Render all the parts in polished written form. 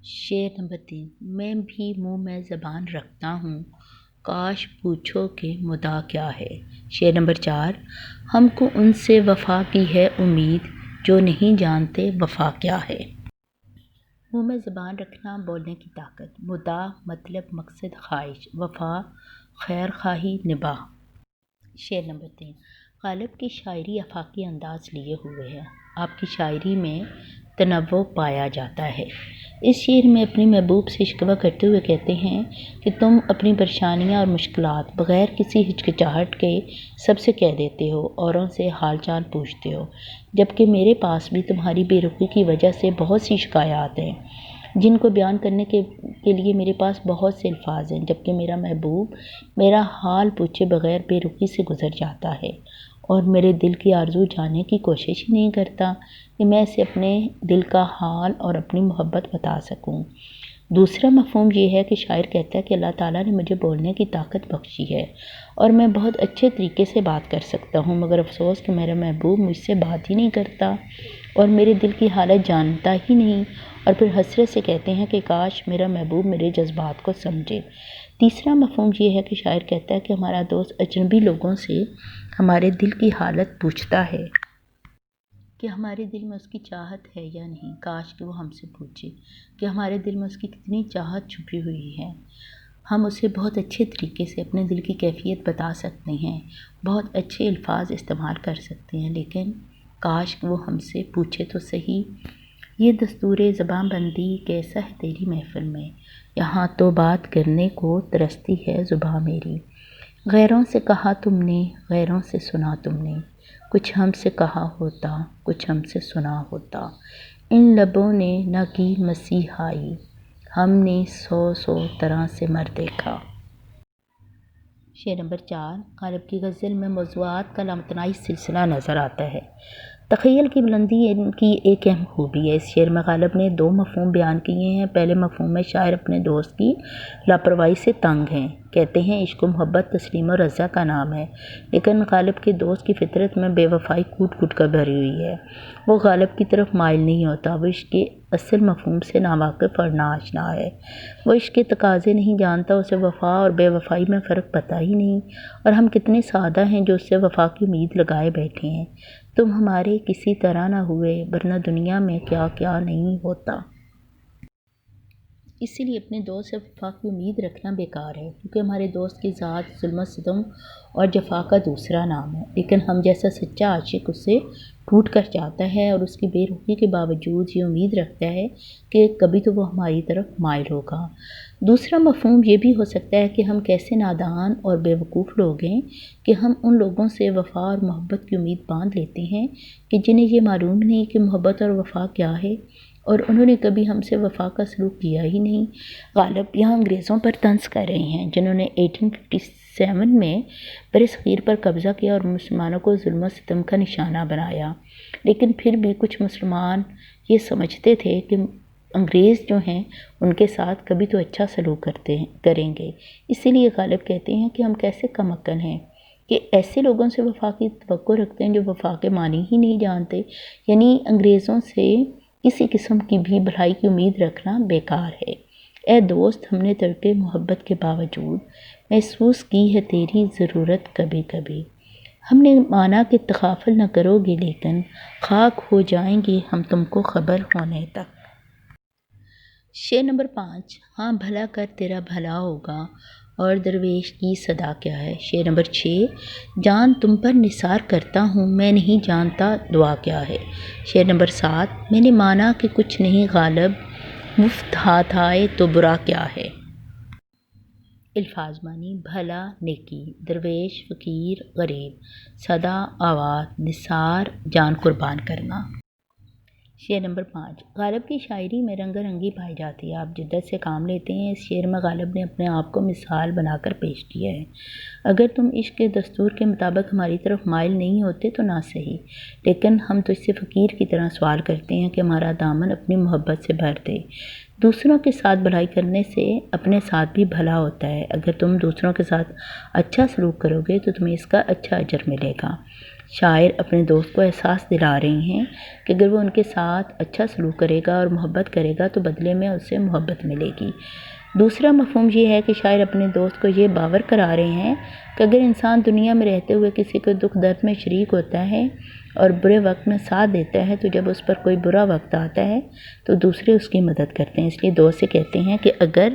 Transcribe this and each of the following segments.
شعر نمبر 3۔ میں بھی منہ میں زبان رکھتا ہوں، کاش پوچھو کہ مدعا کیا ہے۔ شعر نمبر 4۔ ہم کو ان سے وفا کی ہے امید، جو نہیں جانتے وفا کیا ہے۔ منہ میں زبان رکھنا، بولنے کی طاقت۔ مدعا مطلب، مقصد، خواہش۔ وفا خیر خواہی، نباہ۔ شعر نمبر 3۔ غالب کی شاعری آفاقی انداز لیے ہوئے ہے۔ آپ کی شاعری میں تنوع پایا جاتا ہے۔ اس شعر میں اپنی محبوب سے شکوہ کرتے ہوئے کہتے ہیں کہ تم اپنی پریشانیاں اور مشکلات بغیر کسی ہچکچاہٹ کے سب سے کہہ دیتے ہو، اوروں سے حال چال پوچھتے ہو، جبکہ میرے پاس بھی تمہاری بے رخی کی وجہ سے بہت سی شکایات ہیں، جن کو بیان کرنے کے لیے میرے پاس بہت سے الفاظ ہیں، جبکہ میرا محبوب میرا حال پوچھے بغیر بے رخی سے گزر جاتا ہے اور میرے دل کی آرزو جاننے کی کوشش ہی نہیں کرتا کہ میں اسے اپنے دل کا حال اور اپنی محبت بتا سکوں۔ دوسرا مفہوم یہ ہے کہ شاعر کہتا ہے کہ اللہ تعالیٰ نے مجھے بولنے کی طاقت بخشی ہے اور میں بہت اچھے طریقے سے بات کر سکتا ہوں، مگر افسوس کہ میرا محبوب مجھ سے بات ہی نہیں کرتا اور میرے دل کی حالت جانتا ہی نہیں، اور پھر حسرت سے کہتے ہیں کہ کاش میرا محبوب میرے جذبات کو سمجھے۔ تیسرا مفہوم یہ ہے کہ شاعر کہتا ہے کہ ہمارا دوست اجنبی لوگوں سے ہمارے دل کی حالت پوچھتا ہے کہ ہمارے دل میں اس کی چاہت ہے یا نہیں، کاش کہ وہ ہم سے پوچھے کہ ہمارے دل میں اس کی کتنی چاہت چھپی ہوئی ہے۔ ہم اسے بہت اچھے طریقے سے اپنے دل کی کیفیت بتا سکتے ہیں، بہت اچھے الفاظ استعمال کر سکتے ہیں، لیکن کاش کہ وہ ہم سے پوچھے تو صحیح۔ یہ دستور زباں بندی کیسا ہے تیری محفل میں، یہاں تو بات کرنے کو ترستی ہے زباں میری۔ غیروں سے کہا تم نے، غیروں سے سنا تم نے، کچھ ہم سے کہا ہوتا، کچھ ہم سے سنا ہوتا، ان لبوں نے نہ کی مسیحائی، ہم نے سو سو طرح سے مر دیکھا۔ شعر نمبر 4۔ غالب کی غزل میں موضوعات کا لامتناہی سلسلہ نظر آتا ہے۔ تخیل کی بلندی ان کی ایک اہم خوبی ہے۔ اس شعر میں غالب نے 2 مفہوم بیان کیے ہیں۔ پہلے مفہوم میں شاعر اپنے دوست کی لاپرواہی سے تنگ ہیں۔ کہتے ہیں عشق و محبت تسلیم و رضا کا نام ہے، لیکن غالب کے دوست کی فطرت میں بے وفائی کوٹ کوٹ کر بھری ہوئی ہے۔ وہ غالب کی طرف مائل نہیں ہوتا، وہ عشق کے اصل مفہوم سے ناواقف اور ناآشنا ہے۔ وہ عشق کے تقاضے نہیں جانتا، اسے وفا اور بے وفائی میں فرق پتہ ہی نہیں، اور ہم کتنے سادہ ہیں جو اس سے وفا کی امید لگائے بیٹھے ہیں۔ تم ہمارے کسی طرح نہ ہوئے، ورنہ دنیا میں کیا کیا نہیں ہوتا۔ اسی لیے اپنے دوست سے وفا کی امید رکھنا بیکار ہے، کیونکہ ہمارے دوست کی ذات ظلم و ستم اور جفا کا دوسرا نام ہے، لیکن ہم جیسا سچا عاشق اس سے ٹوٹ کر جاتا ہے اور اس کی بے رخی کے باوجود یہ امید رکھتا ہے کہ کبھی تو وہ ہماری طرف مائل ہوگا۔ دوسرا مفہوم یہ بھی ہو سکتا ہے کہ ہم کیسے نادان اور بے وقوف لوگ ہیں کہ ہم ان لوگوں سے وفا اور محبت کی امید باندھ لیتے ہیں کہ جنہیں یہ معلوم نہیں کہ محبت اور وفا کیا ہے، اور انہوں نے کبھی ہم سے وفا کا سلوک کیا ہی نہیں۔ غالب یہاں انگریزوں پر طنز کر رہے ہیں، جنہوں نے 1857 میں برصغیر پر قبضہ کیا اور مسلمانوں کو ظلم و ستم کا نشانہ بنایا، لیکن پھر بھی کچھ مسلمان یہ سمجھتے تھے کہ انگریز جو ہیں ان کے ساتھ کبھی تو اچھا سلوک کریں گے۔ اسی لیے غالب کہتے ہیں کہ ہم کیسے کم عقل ہیں کہ ایسے لوگوں سے وفا کی توقع رکھتے ہیں جو وفا کے معنی ہی نہیں جانتے۔ یعنی انگریزوں سے کسی قسم کی بھی بھلائی کی امید رکھنا بیکار ہے۔ اے دوست، ہم نے ترک محبت کے باوجود محسوس کی ہے تیری ضرورت کبھی کبھی، ہم نے مانا کہ تغافل نہ کرو گے، لیکن خاک ہو جائیں گے ہم تم کو خبر ہونے تک۔ شعر نمبر 5۔ ہاں بھلا کر تیرا بھلا ہوگا، اور درویش کی صدا کیا ہے۔ شعر نمبر 6۔ جان تم پر نثار کرتا ہوں، میں نہیں جانتا دعا کیا ہے۔ شعر نمبر 7۔ میں نے مانا کہ کچھ نہیں غالب، مفت ہاتھ آئے تو برا کیا ہے۔ الفاظ معنی: بھلا، نیکی، درویش، فقیر، غریب، صدا، آواز، نثار، جان قربان کرنا۔ شعر نمبر 5۔ غالب کی شاعری میں رنگا رنگی پائی جاتی ہے، آپ جدت سے کام لیتے ہیں۔ اس شعر میں غالب نے اپنے آپ کو مثال بنا کر پیش کیا ہے۔ اگر تم عشق کے دستور کے مطابق ہماری طرف مائل نہیں ہوتے تو نہ صحیح، لیکن ہم تجھ سے فقیر کی طرح سوال کرتے ہیں کہ ہمارا دامن اپنی محبت سے بھر دے۔ دوسروں کے ساتھ بھلائی کرنے سے اپنے ساتھ بھی بھلا ہوتا ہے۔ اگر تم دوسروں کے ساتھ اچھا سلوک کرو گے تو تمہیں اس کا اچھا اجر ملے گا۔ شاعر اپنے دوست کو احساس دلا رہے ہیں کہ اگر وہ ان کے ساتھ اچھا سلوک کرے گا اور محبت کرے گا تو بدلے میں اسے محبت ملے گی۔ دوسرا مفہوم یہ ہے کہ شاعر اپنے دوست کو یہ باور کرا رہے ہیں کہ اگر انسان دنیا میں رہتے ہوئے کسی کو دکھ درد میں شریک ہوتا ہے اور برے وقت میں ساتھ دیتا ہے تو جب اس پر کوئی برا وقت آتا ہے تو دوسرے اس کی مدد کرتے ہیں۔ اس لیے دوست سے کہتے ہیں کہ اگر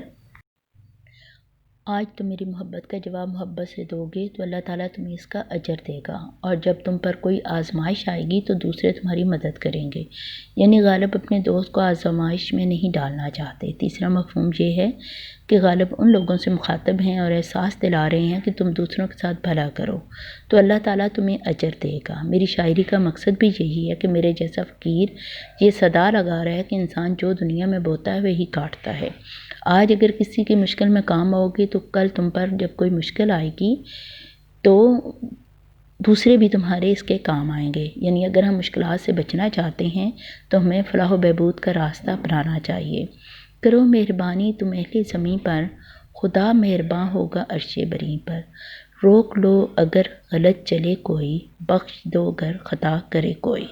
آج تم میری محبت کا جواب محبت سے دو گے تو اللہ تعالیٰ تمہیں اس کا اجر دے گا، اور جب تم پر کوئی آزمائش آئے گی تو دوسرے تمہاری مدد کریں گے۔ یعنی غالب اپنے دوست کو آزمائش میں نہیں ڈالنا چاہتے۔ تیسرا مفہوم یہ ہے کہ غالب ان لوگوں سے مخاطب ہیں اور احساس دلا رہے ہیں کہ تم دوسروں کے ساتھ بھلا کرو تو اللہ تعالیٰ تمہیں اجر دے گا۔ میری شاعری کا مقصد بھی یہی ہے کہ میرے جیسا فقیر یہ صدا لگا رہا ہے کہ انسان جو دنیا میں بوتا ہے وہی کاٹتا ہے۔ آج اگر کسی کی مشکل میں کام آؤ گی تو کل تم پر جب کوئی مشکل آئے گی تو دوسرے بھی تمہارے اس کے کام آئیں گے۔ یعنی اگر ہم مشکلات سے بچنا چاہتے ہیں تو ہمیں فلاح و بہبود کا راستہ اپنانا چاہیے۔ کرو مہربانی تم اہل زمیں پر، خدا مہرباں ہوگا عرش بری پر۔ روک لو اگر غلط چلے کوئی، بخش دو گر خطا کرے کوئی۔